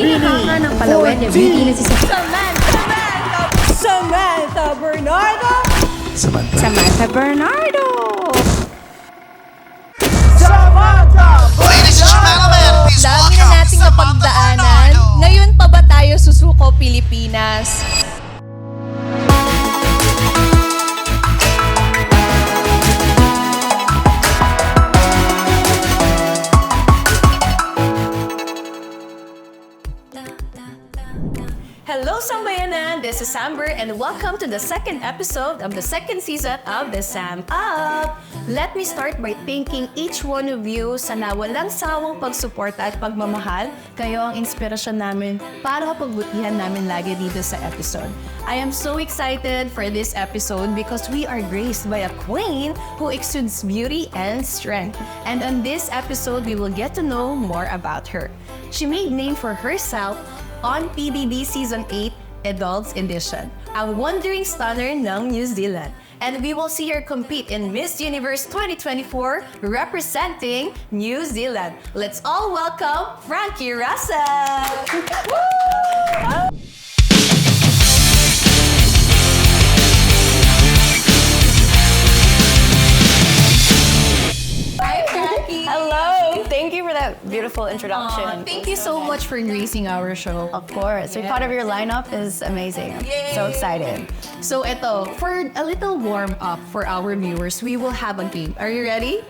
Minahanga ng Palawan niya. Beauty na si Samantha Bernardo! Samantha Bernardo! Ladies and gentlemen, please Dami na welcome nating napagdaanan. Ngayon pa ba tayo susuko Pilipinas? Hello, Sambayanan! This is Amber and welcome to the second episode of the second season of the Sam Up! Let me start by thanking each one of you sa nawalang sawang pagsuporta at pagmamahal. Kayo ang inspirasyon namin para pagbutihan namin lagi dito sa episode. I am so excited for this episode because we are graced by a queen who exudes beauty and strength. And on this episode, we will get to know more about her. She made name for herself on PBB Season 8 Adults Edition, ang wandering stunner ng New Zealand. And we will see her compete in Miss Universe 2024 representing New Zealand. Let's all welcome Franki Russell! Hi, Franki! Hello! Thank you for that beautiful introduction. Thank you so much for gracing our show. Of course. Being part of your lineup is amazing. I'm so excited. So eto, for a little warm up for our viewers, we will have a game. Are you ready?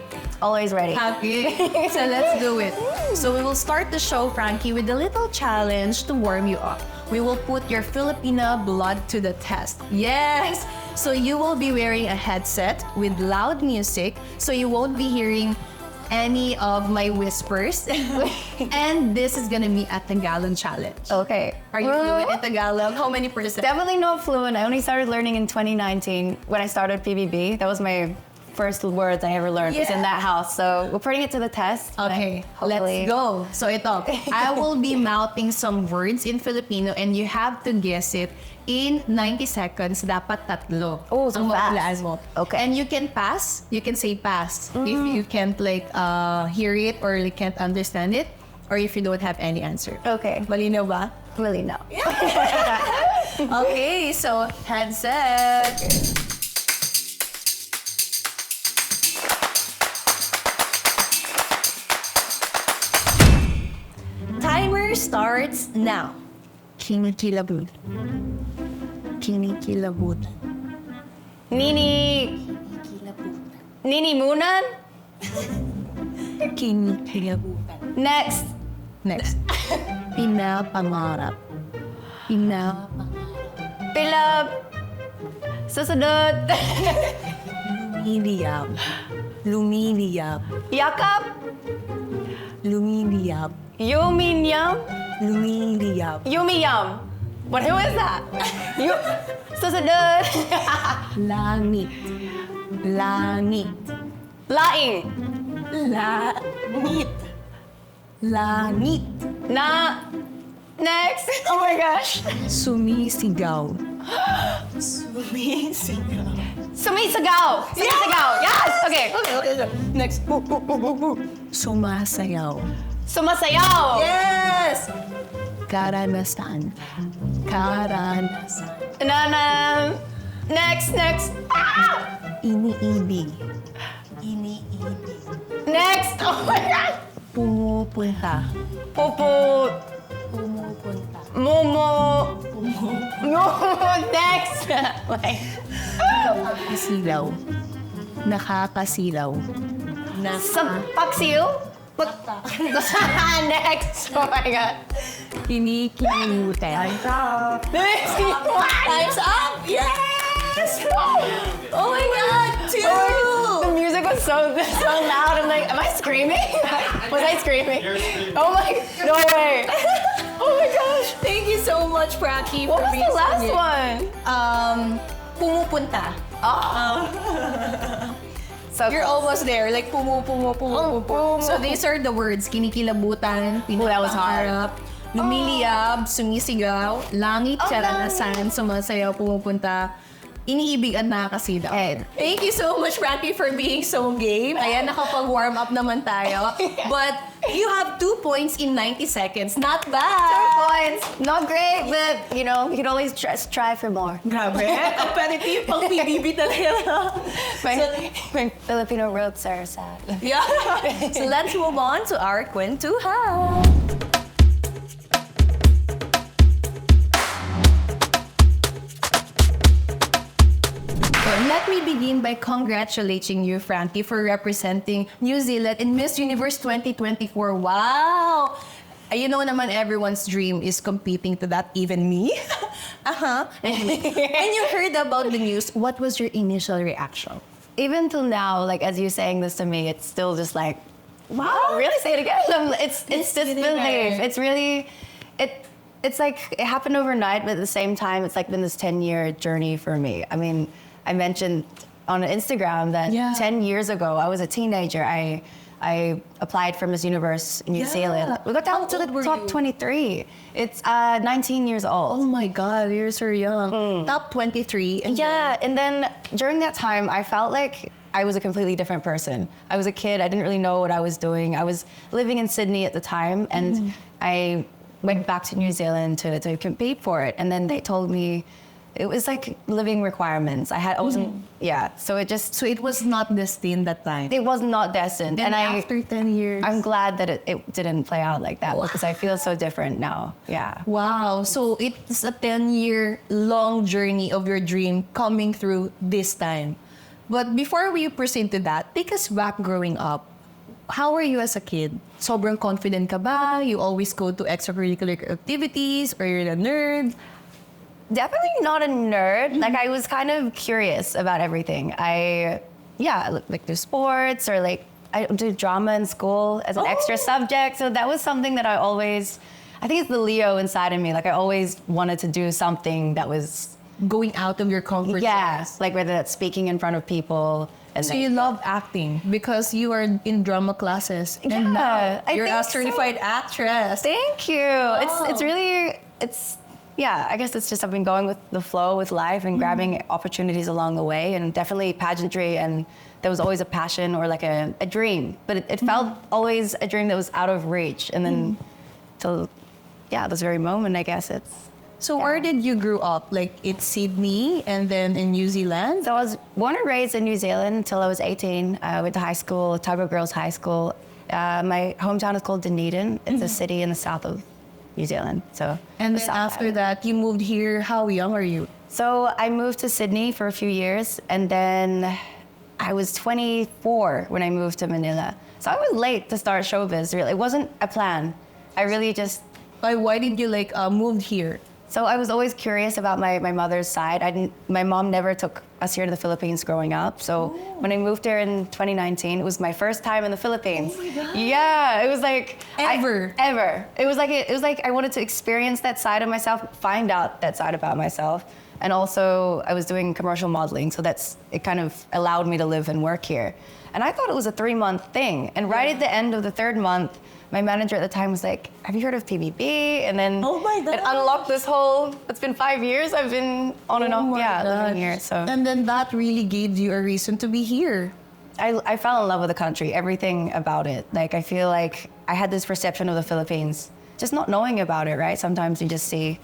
Always ready. Happy? So let's do it. So we will start the show, Frankie, with a little challenge to warm you up. We will put your Filipina blood to the test. Yes! So you will be wearing a headset with loud music, so you won't be hearing any of my whispers. And this is gonna be a Tagalog challenge. Okay. Are you fluent in Tagalog? How many percent? Definitely not fluent. I only started learning in 2019 when I started PBB. That was my first words I ever learned. Was in that house. So we're putting it to the test. Okay, Hopefully. let's go. So ito, I will be mouthing some words in Filipino and you have to guess it in 90 seconds. Dapat tatlo. Oh, so ang fast. mahulaan mo. Okay. And you can pass. You can say pass if you can't hear it or can't understand it, or if you don't have any answer. Okay. Malinaw ba? Really no. Okay, so headset. Timer starts now. Kinikilabot. Kinikilabot. Nini Munan? Kinikilabutan. Next. Next. Pinapangarap. Pilab. Susunod. Lumiliyab. Lumiliyab. Yakap. Lumiliyab. Yuminyam. Lumiliyab. Yumiyam. Who is that? Susunod. Langit. Langit. Laing. Langit. Langit. Next. Oh my gosh. Sumisigaw. Sumisigaw. Sumisagaw. Sumisagaw. Yes. Okay. Next. Sumasayaw. Sumasayaw. Yes! Karanasan. Karanasan. Next. Ah! Iniibig. Iniibig. Next. Oh my God. Pumupunta. Pupu. Pumupunta. Momo. Next. Like. Nakakasilaw. Nakakasilaw. Sa paksiw? Next. Oh my God. Kinikimutan. Next. Time's up! Yes! Oh my God! Two! The music was so loud. I'm like, am I screaming? Was I screaming? Oh my, no way. Oh my gosh. Thank you so much, Franki, What for was being the last so one? Pumupunta. So You're almost there. Like, pumu. So these are the words. Kinikilabutan, that was hard. pinapangarap, lumiliyab, sumisigaw, langit, karanasan, sumasayaw, pumupunta, iniibig at nakakasida. Thank you so much, Franki, for being so game. Ayan, nakapag-warm up naman tayo. But you have 2 points in 90 seconds. Not bad! 2 points. Not great, but you know, you can always strive for more. Grabe. Competitive pang PBB talaga. My Filipino roots are sad. Yeah. So let's move on to our kwentuhan. Let me begin by congratulating you, Franki, for representing New Zealand in Miss Universe 2024. Wow! You know naman everyone's dream is competing to that, even me. Anyway, when you heard about the news, what was your initial reaction? Even till now, like as you saying this to me, it's still just like, wow, really? Say it again. It's disbelief. It's really, it's like it happened overnight, but at the same time, it's like been this 10-year journey for me. I mean, I mentioned on Instagram that 10 years ago, I was a teenager. I applied for Miss Universe in New Zealand. We got down to the top 23. It's 19 years old. Oh my God, you're so young. Top 23. And then during that time, I felt like I was a completely different person. I was a kid. I didn't really know what I was doing. I was living in Sydney at the time, and I went back to New Zealand to compete for it. And then they told me, it was like living requirements. I wasn't, so it was not destined that time. It was not destined. Then after 10 years. I'm glad that it didn't play out like that because I feel so different now. Yeah. Wow. So it's a 10-year long journey of your dream coming through this time. But before we proceed to that, take us back growing up. How were you as a kid? Sobrang confident ka ba? You always go to extracurricular activities, or you're a nerd? Definitely not a nerd. Like I was kind of curious about everything. I like do sports or like I do drama in school as an extra subject. So that was something that I think it's the Leo inside of me. Like I always wanted to do something that was going out of your comfort zone. Yes, like whether that's speaking in front of people. And so you love acting because you are in drama classes. And now you're a certified actress. Thank you. I guess it's just I've been going with the flow with life and grabbing opportunities along the way, and definitely pageantry, and there was always a passion or like a dream, but it felt always a dream that was out of reach. And then till this very moment, I guess it's. So where did you grow up? Like it's Sydney and then in New Zealand? So I was born and raised in New Zealand until I was 18. I went to high school, Tagalog Girls High School. My hometown is called Dunedin. It's a city in the south of New Zealand. And then after that, you moved here. How young are you? So I moved to Sydney for a few years, and then I was 24 when I moved to Manila. So I was late to start showbiz, really. It wasn't a plan. I really just... Why did you move here? So I was always curious about my mother's side. My mom never took us here to the Philippines growing up. So when I moved here in 2019, it was my first time in the Philippines. Oh my God. Yeah, it was like ever. It was like I wanted to experience that side of myself, find out that side about myself. And also I was doing commercial modeling, so it kind of allowed me to live and work here. And I thought it was a 3-month thing. And right at the end of the 3rd month, my manager at the time was like, have you heard of PBB? And then it unlocked this whole, it's been 5 years. I've been on and off, living here. So. And then that really gave you a reason to be here. I fell in love with the country, everything about it. Like, I feel like I had this perception of the Philippines, just not knowing about it, right? Sometimes you just see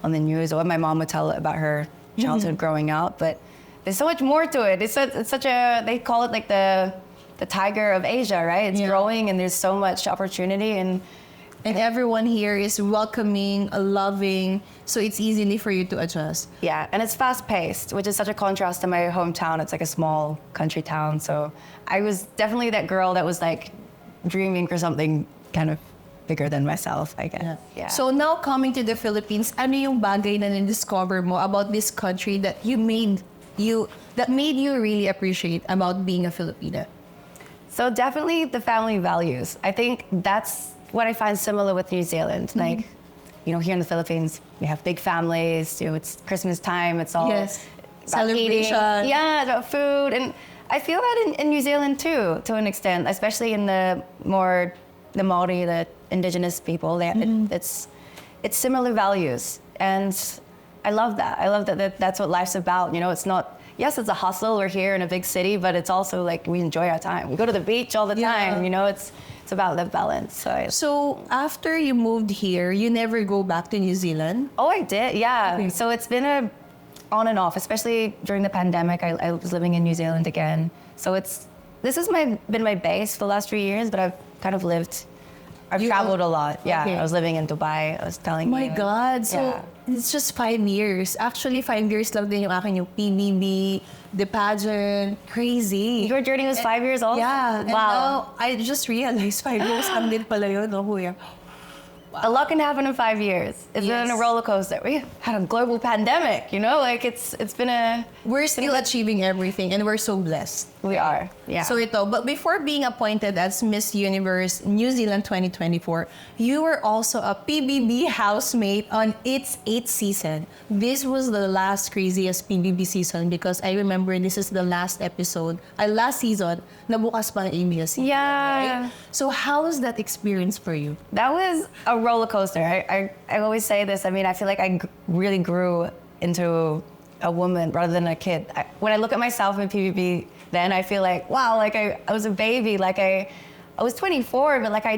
on the news, or my mom would tell about her childhood growing up, but there's so much more to it. It's such a, they call it like the tiger of Asia, right? It's growing, and there's so much opportunity, and everyone here is welcoming, loving, so it's easy for you to adjust. Yeah, and it's fast-paced, which is such a contrast to my hometown. It's like a small country town, so I was definitely that girl that was like dreaming for something kind of bigger than myself, I guess. Yeah. So now coming to the Philippines, ano yung bagay na discover mo about this country that made you really appreciate about being a Filipina? So definitely the family values. I think that's what I find similar with New Zealand. Like, here in the Philippines, we have big families. It's Christmas time. It's all about celebration. Eating. Yeah, about food. And I feel that in New Zealand too, to an extent, especially in the Maori, the indigenous people. It's similar values. And I love that. I love that that's what life's about. You know, it's not, yes, it's a hustle. We're here in a big city, but it's also like we enjoy our time. We go to the beach all the time. You know, it's about the balance. So after you moved here, you never go back to New Zealand? Oh, I did. Yeah. Okay. So it's been a on and off, especially during the pandemic. I was living in New Zealand again. So this has been my base for the last 3 years, but I've kind of I've traveled a lot. Yeah, I was living in Dubai. I was telling you. My God. So it's just 5 years. Actually, 5 years lang din yung akin yung PBB, the pageant. Crazy. Your journey was 5 years old? Yeah. And wow. now, I just realized 5 years lang din pala yun, no, kuya? A lot can happen in 5 years. It's been a roller coaster. We had a global pandemic, you know? Like, it's been a... We're still achieving everything, and we're so blessed. We are, yeah. So but before being appointed as Miss Universe New Zealand 2024, you were also a PBB housemate on its 8th season. This was the last craziest PBB season because I remember this is the last season na bukas pa ng ABS. Yeah. Right? So how was that experience for you? That was a roller coaster. I always say this. I mean, I feel like I really grew into a woman rather than a kid. When I look at myself in PBB, then I feel like, wow, like I was a baby. Like I was 24, but like I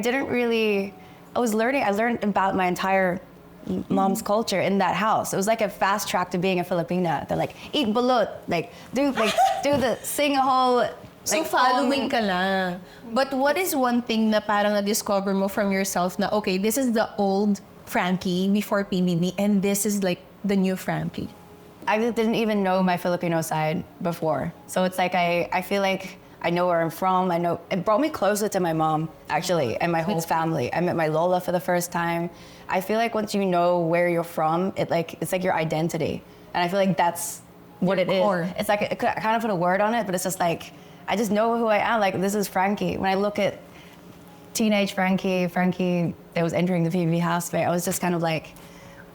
learned about my entire mom's culture in that house. It was like a fast track to being a Filipina. They're like, eat balut, sing a whole... So following ka lang. But what is one thing na parang na-discover mo from yourself na, okay, this is the old Franki before PBB and this is like the new Franki? I didn't even know my Filipino side before. So it's like I feel like I know where I'm from. I know it brought me closer to my mom, actually, and my whole family. I met my Lola for the first time. I feel like once you know where you're from, it's like your identity. And I feel like that's what it is. It's like, I kind of put a word on it, but it's just like, I just know who I am. Like, this is Franki. When I look at teenage Franki that was entering the PBB housemate, I was just kind of like,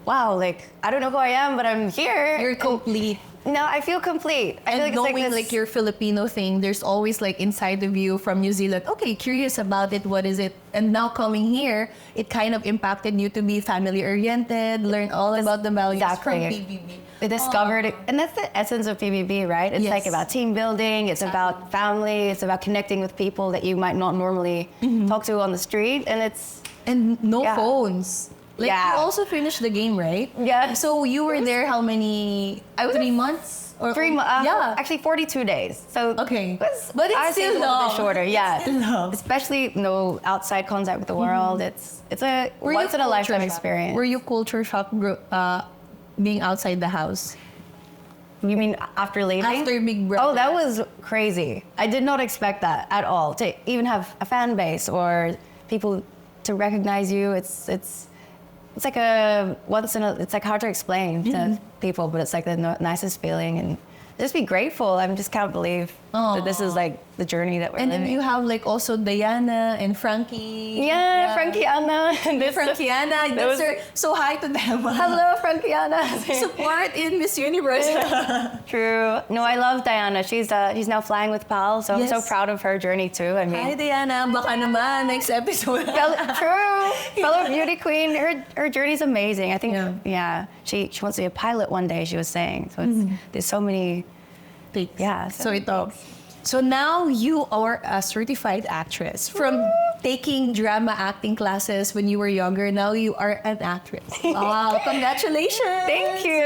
wow, like, I don't know who I am, but I'm here. You're complete. No, I feel complete. I feel like knowing it's like your Filipino thing, there's always like inside of you from New Zealand, okay, curious about it, what is it? And now coming here, it kind of impacted you to be family-oriented, learn all about the values from PBB. I discovered it, and that's the essence of PBB, right? It's like about team building, it's about family, it's about connecting with people that you might not normally talk to on the street, and no phones. Like, you also finished the game, right? Yeah. So you were there how many? 3 months? Or 3 months? Actually 42 days. So okay. But it's still long. A bit shorter, yeah. Especially no outside contact with the world. It's a once in a lifetime experience. Were you culture shocked being outside the house? You mean after leaving? After Big Brother. Oh, that was crazy. I did not expect that at all. To even have a fan base or people to recognize you, it's like it's like hard to explain to people, but it's like the nicest feeling, and just be grateful. I just can't believe that this is like the journey that we're living. And then you have like also Diana and Franki. Yeah, Franki Anna. Franki Anna. So hi to them. Hello, Franki Anna. Support in Miss Universe. True. No, I love Diana. She's now flying with PAL, so I'm so proud of her journey too. I mean, hi Diana, baka naman next episode. True. Fellow beauty queen. Her journey's amazing. I think she wants to be a pilot one day, she was saying. So there's so many things. Yeah. So now you are a certified actress. From taking drama acting classes when you were younger, now you are an actress. Wow, congratulations. Thank you.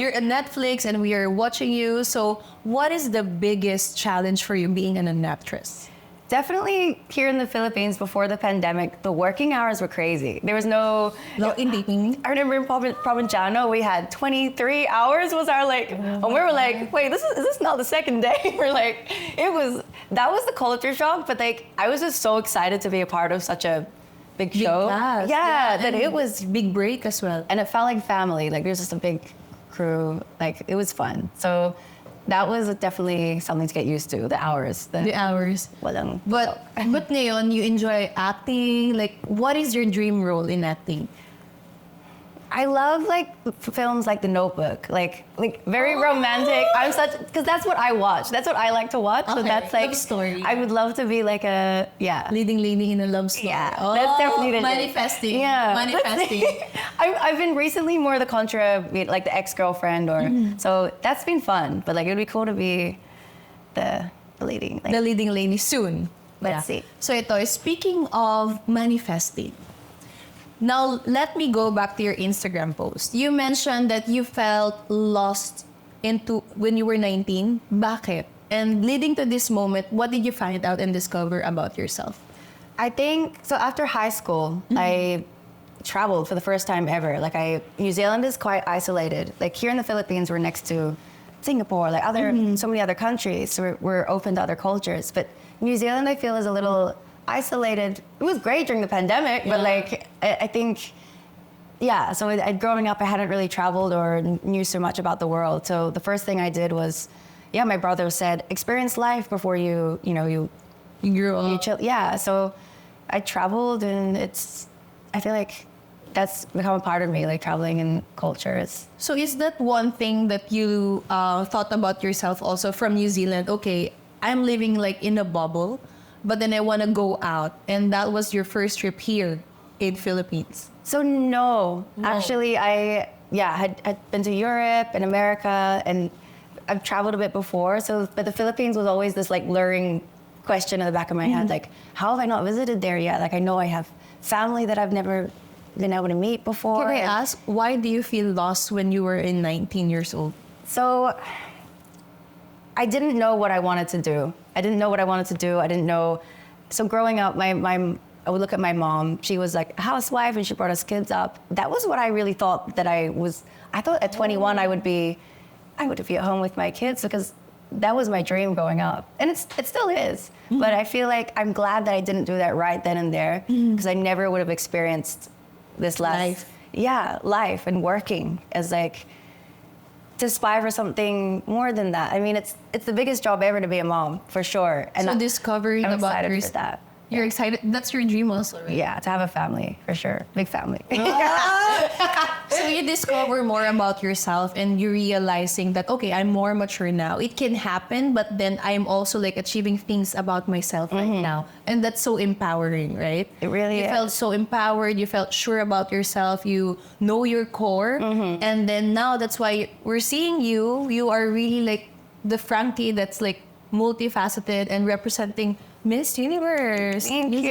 You're on Netflix and we are watching you. So what is the biggest challenge for you being an actress? Definitely here in the Philippines before the pandemic, the working hours were crazy. There was no in. I remember in Provinciano, we had 23 hours was our and we were like, wait, is this not the second day? We're like, that was the culture shock, but like, I was just so excited to be a part of such a big show. Class. Yeah, that it was big break as well. And it felt like family, like there's just a big crew, like it was fun. So that was definitely something to get used to, the hours. The hours. But ngayon, you enjoy acting. Like, what is your dream role in acting? I love like films like The Notebook, like very romantic. Because that's what I watch. That's what I like to watch. So Okay, that's like love story. I would love to be like Leading lady in a love story. Yeah, that's definitely the manifesting. Yeah, Manifesting. I've been recently more the contra, like the ex-girlfriend, or so that's been fun. But like it would be cool to be the leading. Like, The leading lady soon. Let's see. So ito, speaking of manifesting, now let me go back to your Instagram post. You mentioned that you felt lost when you were 19. Bakit? And leading to this moment, what did you find out and discover about yourself? I think so. After high school, I traveled for the first time ever. Like New Zealand is quite isolated. Like here in the Philippines, we're next to Singapore, like so many other countries. So we're open to other cultures. But New Zealand, I feel, is a little isolated. It was great during the pandemic, but like I think, yeah. So growing up, I hadn't really traveled or knew so much about the world. So the first thing I did was, my brother said, experience life before you grew up. you chill. Yeah. So I traveled, and I feel like that's become a part of me, like traveling and culture is. So is that one thing that you thought about yourself also from New Zealand? Okay, I'm living like in a bubble, but then I want to go out, and that was your first trip here in Philippines. So no. Actually I had been to Europe and America, and I've traveled a bit before. So but the Philippines was always this like luring question in the back of my head, like how have I not visited there yet? Like I know I have family that I've never been able to meet before. Can I ask, why do you feel lost when you were in 19 years old? So I didn't know what I wanted to do. I didn't know. So growing up, I would look at my mom. She was like a housewife, and she brought us kids up. That was what I really thought that I was. I thought at 21 I would be at home with my kids, because that was my dream growing up, and it still is. But I feel like I'm glad that I didn't do that right then and there, because I never would have experienced this life and working as like to aspire for something more than that. I mean, it's the biggest job ever to be a mom, for sure. And so discovering I'm about excited for that. You're excited. That's your dream also, right? Yeah, to have a family, for sure. Big family. So you discover more about yourself, and you're realizing that, okay, I'm more mature now. It can happen, but then I'm also like achieving things about myself right now. And that's so empowering, right? It really You is. felt so empowered. You felt sure about yourself. You know your core. And then now that's why we're seeing you. You are really like the Franki that's like multifaceted and representing Miss Universe. Thank you.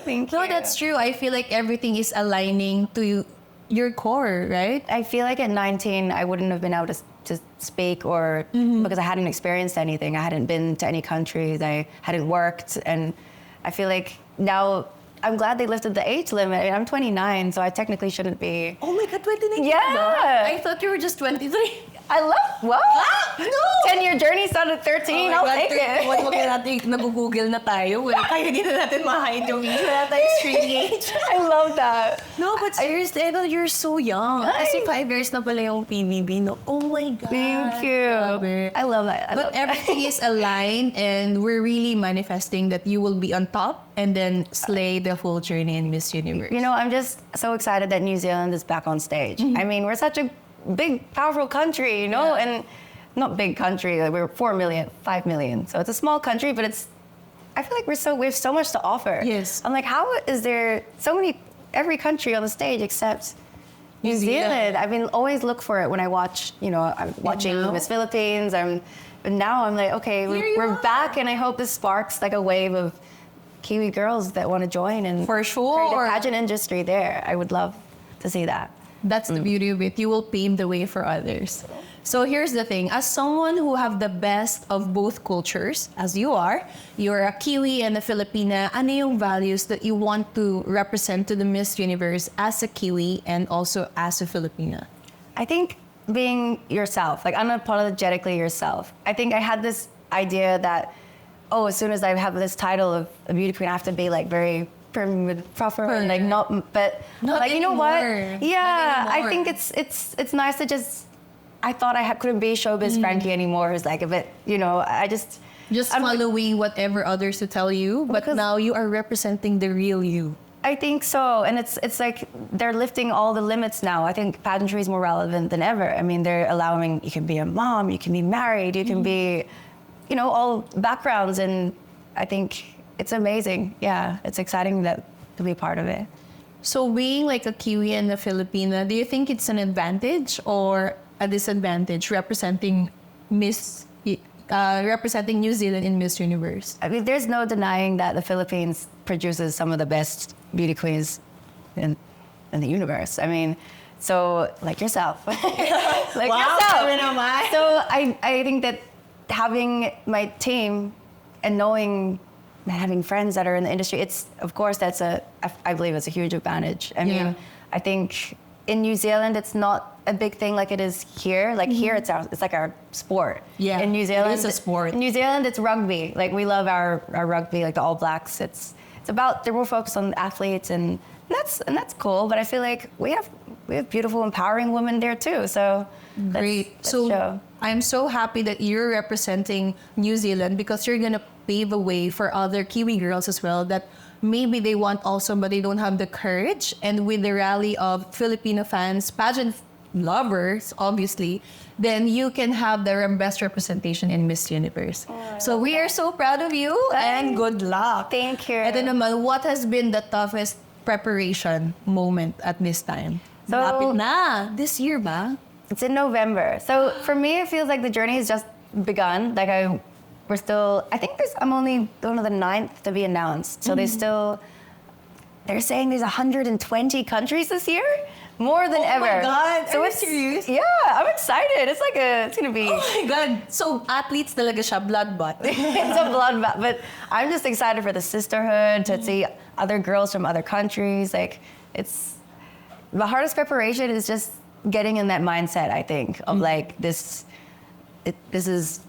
Thank you. No, that's true. I feel like everything is aligning to your core, right? I feel like at 19, I wouldn't have been able to speak or because I hadn't experienced anything. I hadn't been to any countries. I hadn't worked. And I feel like now I'm glad they lifted the age limit. I mean, I'm 29, so I technically shouldn't be. Oh my God, 29. Yeah. I thought you were just 23. I love, what? No! 10-year journey started at 13. I'll take it. Wag na natin, nag-google na tayo. Kaya di na natin ma-hide yung age. Wala tayong street age. I love that. No, but seriously, I thought you're so young. Kasi 5 years na pala yung PBB. No? Oh my God. Thank you. Grabe. I love that. But everything is aligned, and we're really manifesting that you will be on top and then slay the whole journey in Miss Universe. You know, I'm just so excited that New Zealand is back on stage. I mean, we're such a big, powerful country, you know, and not big country. Like we're 4 million, 5 million. So it's a small country, but I feel like we have so much to offer. Yes. I'm like, how is there every country on the stage except New Zealand? I mean, always look for it when I watch, I'm watching Miss Philippines. But now I'm like, okay, we're back, and I hope this sparks like a wave of Kiwi girls that want to join and For sure. create a pageant industry there. I would love to see that. That's the beauty of it. You will pave the way for others. So here's the thing. As someone who have the best of both cultures, as you're a Kiwi and a Filipina, ano yung values that you want to represent to the Miss Universe as a Kiwi and also as a Filipina? I think being yourself, like unapologetically yourself. I think I had this idea that, as soon as I have this title of a beauty queen, I have to be like very proper and like not like, you know what? Yeah, I think it's nice to just. I thought I couldn't be showbiz Franki anymore. It's like a bit, I I'm following whatever others to tell you, but now you are representing the real you. I think so, and it's like they're lifting all the limits now. I think pageantry is more relevant than ever. I mean, they're allowing you can be a mom, you can be married, you can be, you know, all backgrounds, and I think it's amazing. Yeah, it's exciting to be part of it. So being like a Kiwi and a Filipina, do you think it's an advantage or a disadvantage representing representing New Zealand in Miss Universe? I mean, there's no denying that the Philippines produces some of the best beauty queens in the universe. I mean, so like yourself. like yourself. So I think that having my team and knowing having friends that are in the industry, it's of course I believe it's a huge advantage. I mean, I think in New Zealand it's not a big thing like it is here. Like here it's like our sport. Yeah. In New Zealand it is a sport. In New Zealand it's rugby. Like we love our rugby, like the All Blacks. It's about they're more focused on athletes and that's cool. But I feel like we have beautiful, empowering women there too. So great. So show. I'm so happy that you're representing New Zealand because you're gonna pave a way for other Kiwi girls as well that maybe they want also but they don't have the courage. And with the rally of Filipino fans, pageant lovers, obviously, then you can have the best representation in Miss Universe. So we are so proud of you and good luck. Thank you. And then naman, what has been the toughest preparation moment at this time? So, Lapit na. This year ba? It's in November. So for me, it feels like the journey has just begun. Like we're still, I think I'm only one of the 9th to be announced. So they're saying there's 120 countries this year. More than ever. Oh my God, so are you serious? Yeah, I'm excited. It's gonna be. Oh my God. So athletes talaga siya, bloodbath. It's a bloodbath. But I'm just excited for the sisterhood, to see other girls from other countries. Like the hardest preparation is just getting in that mindset, I think, of like this is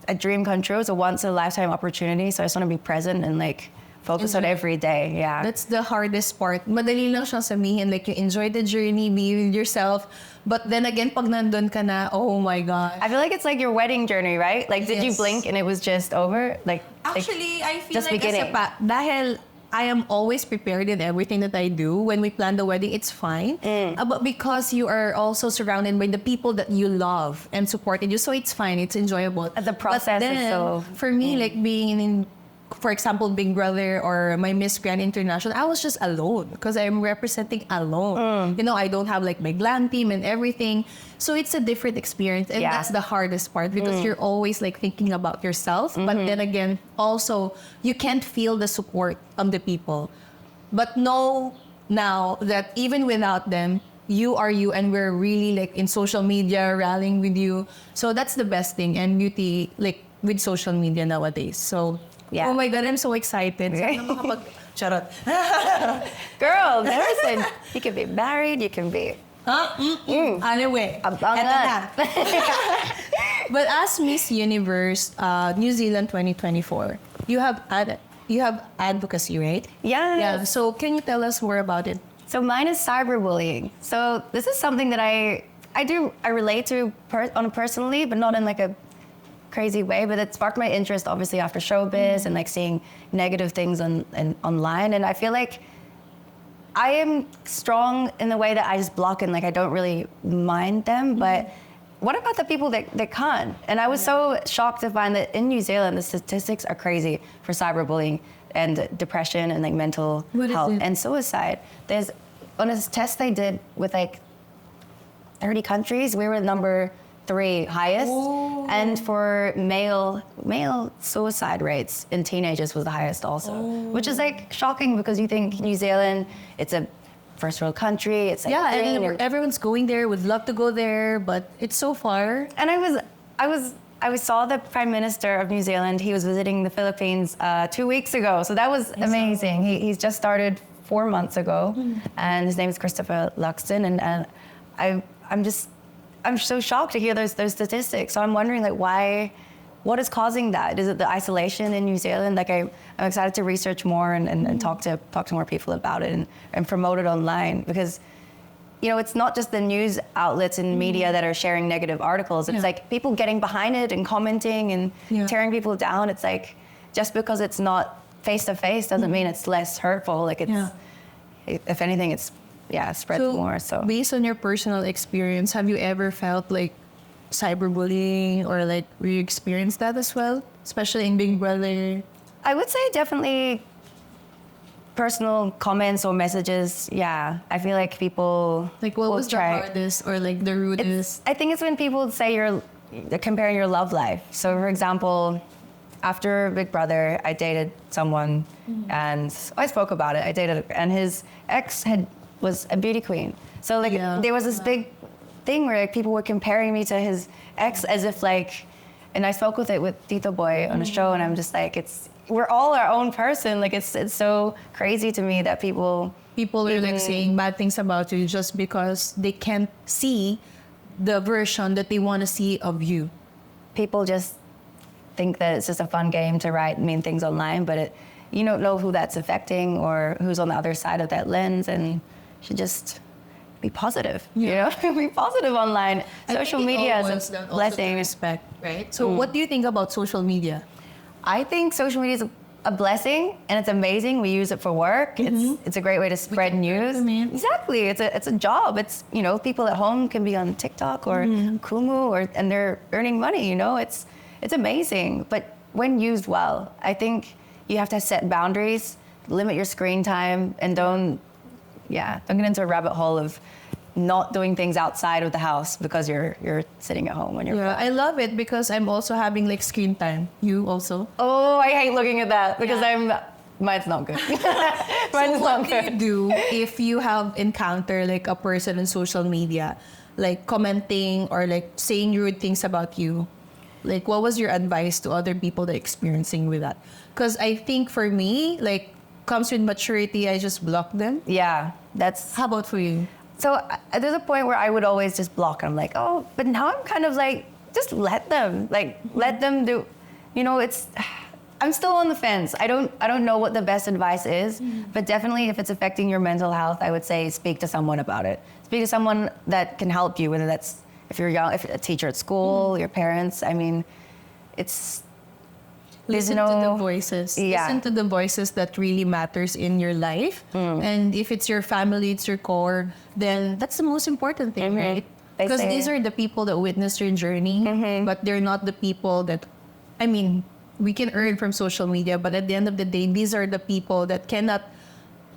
a dream come true. It's a once in a lifetime opportunity. So I just want to be present and like focus on every day. Yeah. That's the hardest part. Madali lang siyang sabihin, like you enjoy the journey, be with yourself. But then again, pag nandun ka na, oh my God. I feel like it's like your wedding journey, right? Like, did you blink and it was just over? Actually, I feel just like beginning. Dahil I am always prepared in everything that I do. When we plan the wedding, it's fine. But because you are also surrounded by the people that you love and supported you, so it's fine. It's enjoyable. The process but then, is so... For me, like being in, for example, Big Brother or my Miss Grand International, I was just alone because I'm representing alone. You know, I don't have like my glam team and everything. So it's a different experience. And that's the hardest part because you're always like thinking about yourself. But then again, also, you can't feel the support of the people. But know now that even without them, you are you and we're really like in social media rallying with you. So that's the best thing and beauty like with social media nowadays. So yeah. Oh my God, I'm so excited. Charot. Girl, listen, you can be married, you can be... Anyway, but as Miss Universe New Zealand 2024, you have advocacy, right? Yes. Yeah. So can you tell us more about it? So mine is cyberbullying. So this is something that I relate to personally, but not in like a crazy way, but it sparked my interest obviously after showbiz and like seeing negative things online. And I feel like I am strong in the way that I just block and like I don't really mind them, but what about the people that can't? And I was so shocked to find that in New Zealand, the statistics are crazy for cyberbullying and depression and like mental health and suicide. There's, on a test they did with like 30 countries, we were number 3 highest. Oh. And for male suicide rates in teenagers was the highest also, which is like shocking because you think New Zealand, it's a first world country. It's like and everyone's going there, would love to go there, but it's so far. And I saw the Prime Minister of New Zealand. He was visiting the Philippines 2 weeks ago, so that was amazing. He's just started 4 months ago, and his name is Christopher Luxton, and I'm so shocked to hear those statistics. So I'm wondering like what is causing that? Is it the isolation in New Zealand? Like I'm excited to research more and talk to more people about it and promote it online because, you know, it's not just the news outlets and media that are sharing negative articles. It's like people getting behind it and commenting and tearing people down. It's like just because it's not face to face doesn't mean it's less hurtful. Like if anything, it's spreads more. So based on your personal experience, have you ever felt like cyberbullying or like you experienced that as well, especially in Big Brother? I would say definitely personal comments or messages. Yeah, I feel like people Like what will was the try. hardest or like the rudest? I think it's when people say they're comparing your love life. So, for example, after Big Brother, I dated someone, and I spoke about it. I dated, and his ex was a beauty queen. So, like, there was this big thing where like, people were comparing me to his ex as if like, and I spoke with Tito Boy on a show, and I'm just like, we're all our own person. Like, it's so crazy to me that people Are like saying bad things about you just because they can't see the version that they want to see of you. People just think that it's just a fun game to write mean things online, but you don't know who that's affecting or who's on the other side of that lens, and you should just be positive. You know, be positive online. Social media is a blessing. Respect, right? So, what do you think about social media? I think social media is a blessing and it's amazing. We use it for work. It's a great way to spread news. Exactly. It's a job. It's, you know, people at home can be on TikTok or Kumu and they're earning money, you know. It's amazing. But when used well, I think you have to set boundaries, limit your screen time, and don't get into a rabbit hole of not doing things outside of the house because you're sitting at home when you're I love it because I'm also having like screen time. You also? Oh, I hate looking at that because mine's not good. Mine's not What good. do you do if you have encountered like a person on social media, like commenting or like saying rude things about you? Like, what was your advice to other people that are experiencing with that? Because I think for me, like, comes with maturity, I just block them. Yeah, that's... How about for you? So there's a point where I would always just block. I'm like, oh, but now I'm kind of like, just let them. Like, let them do... You know, I'm still on the fence. I don't know what the best advice is, but definitely if it's affecting your mental health, I would say speak to someone about it. Speak to someone that can help you, whether that's if you're young, if a teacher at school, your parents. I mean, Listen to the voices. Yeah. Listen to the voices that really matters in your life. And if it's your family, it's your core, then that's the most important thing, right? Because these are the people that witness your journey, but they're not the people that, I mean, we can earn from social media, but at the end of the day, these are the people that cannot,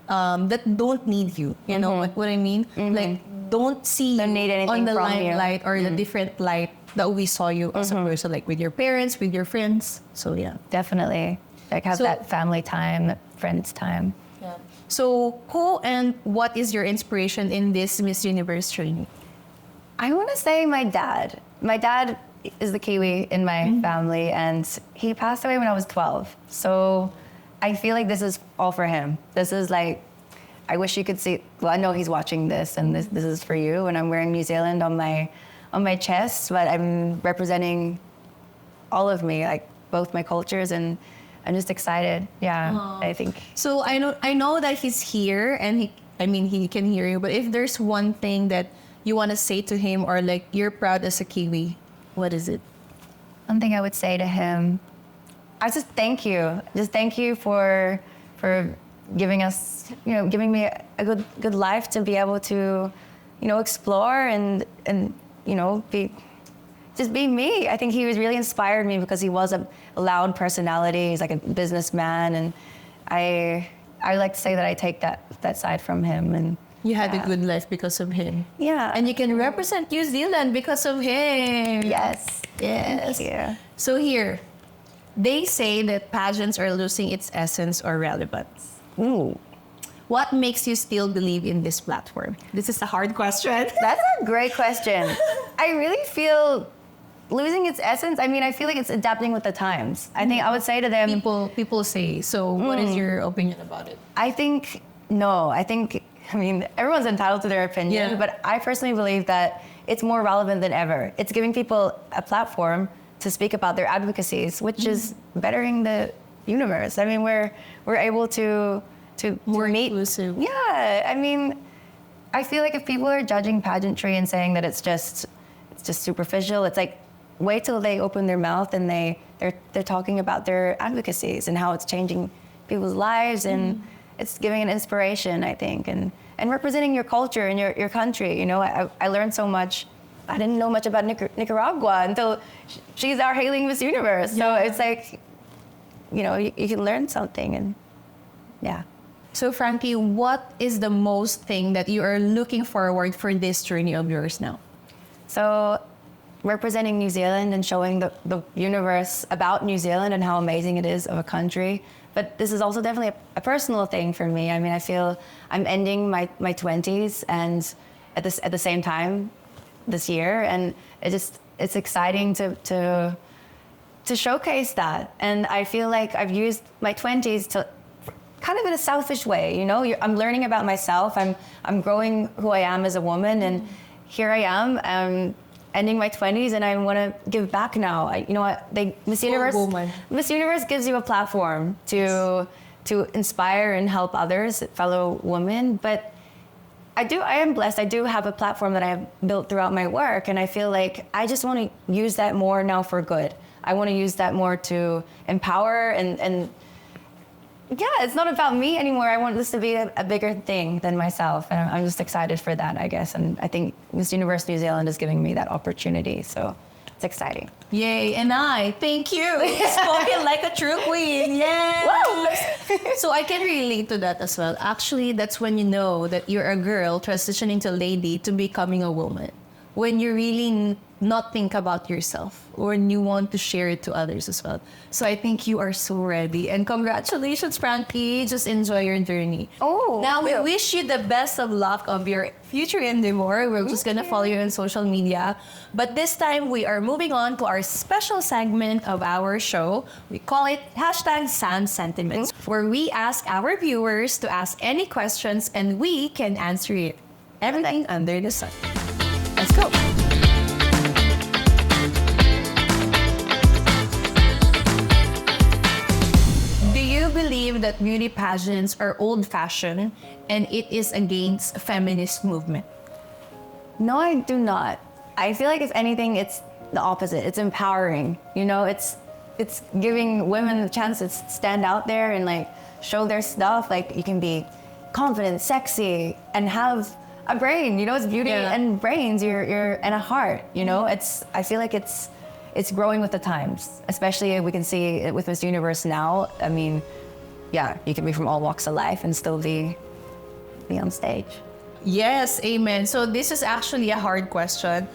that don't need you. You know what I mean? Like, don't see Don't need anything on the from you. limelight or the different light that we saw you as a person, like with your parents, with your friends. So, yeah. Definitely. Like, have that family time, that friends time. Yeah. So, who and what is your inspiration in this Miss Universe journey? I want to say my dad. My dad is the Kiwi in my family, and he passed away when I was 12. So I feel like this is all for him. This is like, I wish you could see, well, I know he's watching this, and this is for you, and I'm wearing New Zealand on my chest, but I'm representing all of me, like both my cultures, and I'm just excited. Yeah, Aww. I think. So I know that he's here, and he can hear you, but if there's one thing that you want to say to him, or like you're proud as a Kiwi, what is it? One thing I would say to him, I just thank you. Just thank you for giving us, giving me a good life to be able to, explore and be me. I think he was really inspired me because he was a loud personality. He's like a businessman, and I like to say that I take that side from him. And you had a good life because of him. Yeah. And you can represent New Zealand because of him. Yes. Yes. Thank you. So here, they say that pageants are losing its essence or relevance. Ooh. What makes you still believe in this platform? This is a hard question. That's a great question. I really feel losing its essence. I mean, I feel like it's adapting with the times. I think I would say to them, People say. So what is your opinion about it? I think, everyone's entitled to their opinion, but I personally believe that it's more relevant than ever. It's giving people a platform to speak about their advocacies, which is bettering the universe. I mean, we're able to More meet. inclusive. Yeah, I mean, I feel like if people are judging pageantry and saying that it's just superficial, it's like, wait till they open their mouth and they're talking about their advocacies and how it's changing people's lives, and it's giving an inspiration, I think, and representing your culture and your country. You know, I learned so much. I didn't know much about Nicaragua until she's our hailing Miss Universe. So it's like, you know, you can learn something, and yeah. So Franki, what is the most thing that you are looking forward for this journey of yours now? So representing New Zealand and showing the universe about New Zealand and how amazing it is of a country. But this is also definitely a personal thing for me. I mean, I feel I'm ending my 20s and at the same time this year, and it's exciting to showcase that. And I feel like I've used my 20s to kind of in a selfish way, you know. I'm learning about myself. I'm growing who I am as a woman, and here I am. Ending my 20s, and I want to give back now. You know what? Miss Universe gives you a platform to inspire and help others, fellow women. But I am blessed. I do have a platform that I have built throughout my work, and I feel like I just want to use that more now for good. I want to use that more to empower and yeah, it's not about me anymore. I want this to be a bigger thing than myself. And I'm just excited for that, I guess. And I think Miss Universe New Zealand is giving me that opportunity. So it's exciting. Yay, and I thank you. Spoken like a true queen. Yes. So I can relate to that as well. Actually, that's when you know that you're a girl transitioning to lady to becoming a woman. When you really not think about yourself, or when you want to share it to others as well. So I think you are so ready. And congratulations, Franki. Just enjoy your journey. Oh, now we wish you the best of luck of your future endeavor. We're just gonna follow you on social media. But this time we are moving on to our special segment of our show. We call it #SamSentiments, where we ask our viewers to ask any questions and we can answer it. Everything under the sun. Let's go. Do you believe that beauty pageants are old-fashioned and it is against feminist movement? No, I do not. I feel like if anything, it's the opposite. It's empowering. You know, it's giving women the chance to stand out there and like show their stuff. Like you can be confident, sexy, and have a brain. You know, it's beauty and brains. You're and a heart. You know, I feel like it's growing with the times. Especially we can see it with Miss Universe now. I mean, yeah, you can be from all walks of life and still be on stage. Yes, amen. So this is actually a hard question.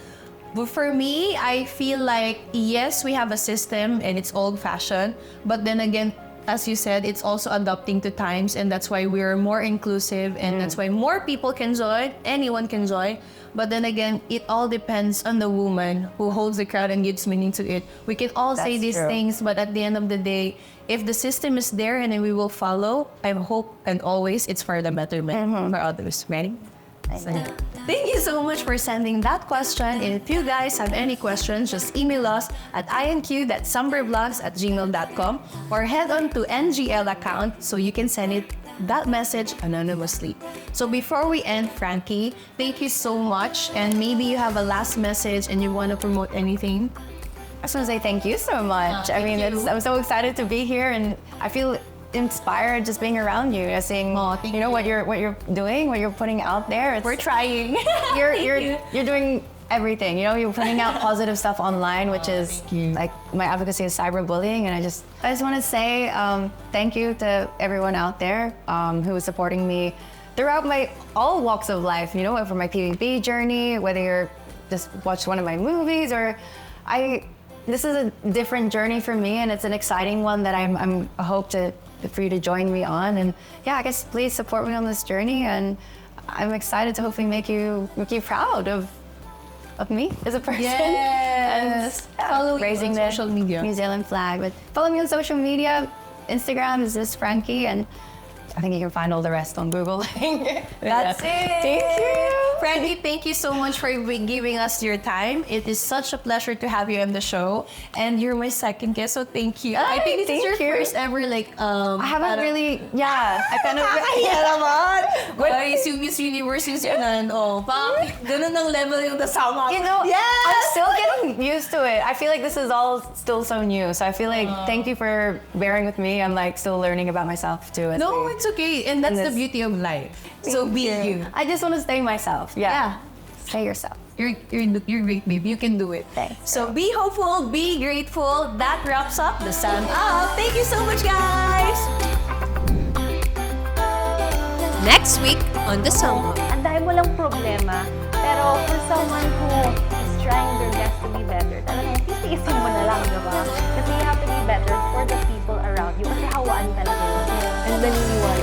But for me, I feel like, yes, we have a system and it's old-fashioned. But then again, as you said, it's also adapting to times, and that's why we're more inclusive, and that's why more people can join, anyone can join. But then again, it all depends on the woman who holds the crowd and gives meaning to it. We can all say these things, but at the end of the day, if the system is there and then we will follow, I hope and always it's for the betterment for others. Ready? Thank you so much for sending that question. And if you guys have any questions, just email us at inq.samberblogs@gmail.com or head on to NGL account so you can send it that message anonymously. So before we end, Franki, thank you so much. And maybe you have a last message and you want to promote anything. I just want to say thank you so much. I mean, I'm so excited to be here, and I feel inspired just being around you, seeing you know what you're doing, what you're putting out there. We're trying. You're doing everything. You know, you're putting out positive stuff online, which is like my advocacy is cyberbullying, and I just want to say thank you to everyone out there who is supporting me throughout all walks of life. You know, from my PVB journey, whether you're just watched one of my movies or this is a different journey for me, and it's an exciting one that I hope for you to join me on. And yeah, I guess please support me on this journey, and I'm excited to hopefully make you proud of me as a person. Yes. And Follow raising you on social media. New Zealand flag. But follow me on social media. Instagram is just Franki, and I think you can find all the rest on Google. That's it. Thank you. Franki, thank you so much for giving us your time. It is such a pleasure to have you on the show. And you're my second guest, so thank you. I think this is your first ever, like, I haven't really, I kind of, Yung Miss Universe yung siya ganun ang level yung nasama. you know, I'm still getting used to it. I feel like this is all still so new. So I feel like, thank you for bearing with me. I'm like still learning about myself too. No, it's okay. And that's the beauty of life. So be you. I just want to stay myself. Yeah. Stay yourself. You're great, babe. You can do it. Thanks. So be hopeful, be grateful. That wraps up the Sam Up. Thank you so much, guys. Next week on the Sam Up. Ang dami mo lang problema, pero for someone who is trying their best to be better, talagang titiisin mo na lang, diba? Kasi you have to be better for the people around you. Kasi hawaan talaga yun. And naniniwala